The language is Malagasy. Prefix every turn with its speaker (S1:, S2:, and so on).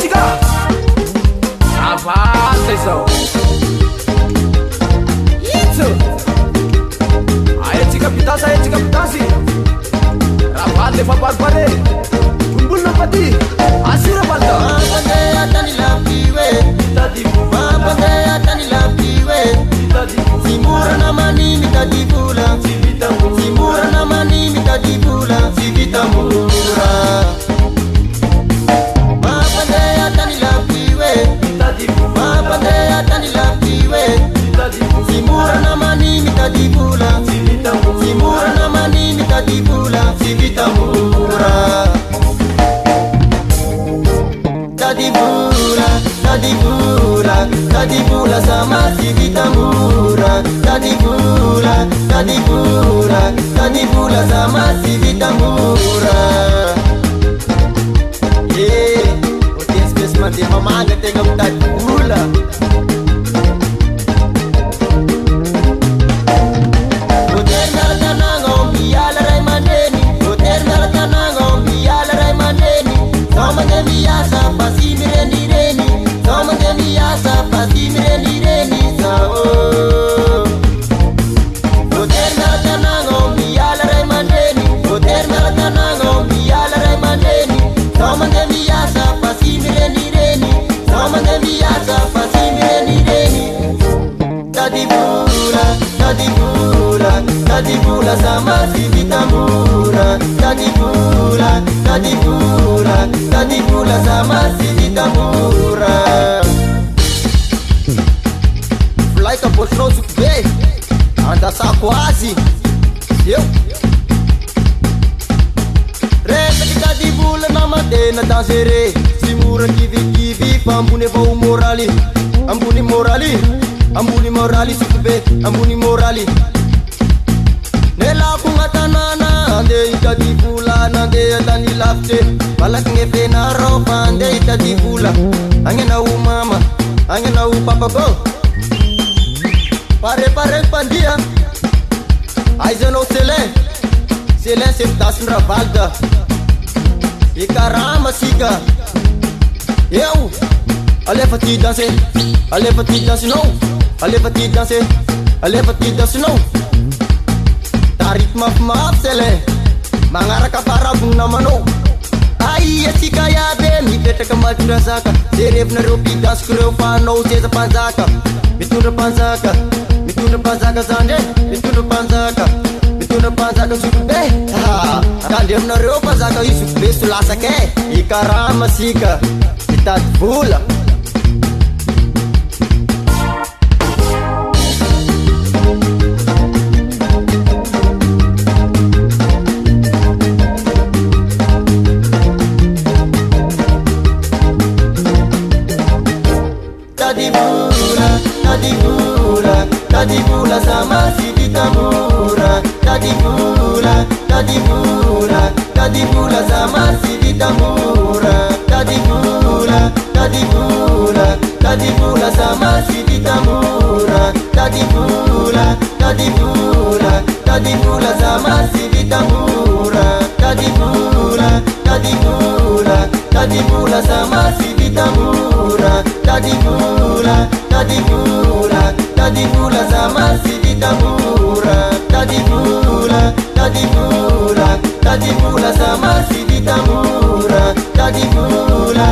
S1: atsika avata izao itso aetsika pitasy raha le faparipare tumbolona pati asira balda
S2: Mapandeha tany lampiwe Mapandeha tany lampiwe Simura namani mitadi pula Simura namani mitadi pula Sivita mura Mapandeha tany lampiwe Mapandeha tany lampiwe Simura namani mitadi pula Simura namani mitadi pula Sivita mura Tadi pula sama si Vitamura Tadi pula sama si Vitamura Yeah, o tem space mandi mamaga tega tadi pula O terna tanango biala rai maneni O terna tanango biala rai maneni Sama de biasa pasi mireni Sama de biasa pasti mireni sao Poterna tanango biala rai maneni Poterna tanango biala rai maneni Sama de biasa pasti mireni Sama de biasa pasti mireni Tadi pula sama si Vitamura Tadi pula sama si Vitamura Laika posnoso be andasako azy eo resaka tady volana mandena dangere tsy mora kivikivy fa ambony avao moraly ambony moraly soko be ambony moraly nelako gnatanana andeha hitady vola nandeha tany lavitry malaky gnefena rao fa andeha hitady vola agnenao mama agnenao papako Pare pandia Aizanao Selin se mitasy ny ravalda Ikarama sika Eo Alefa ty dansinao Alefa ty dansinao Tarit mafimafy Selin Magnaraka farabogny namanao Aia tsika iabe mipetraka matondrazaka Ze revinareo pidansiko reo fanao seza panjaka Mitondra panjaka zany mitondra panjaka sokobe Akandry aminareo panjaka io sokobe solasaka Ikarama sika mitady vola Tadi pula sama si Vitamura Tadi pula sama si Vitamura Tadi pula sama si Vitamura Tadi pula sama si Vitamura Tadi pula sama si Vitamura Tadi pula sama si Vitamura Tadi pula sama si Vitamura Tadi pula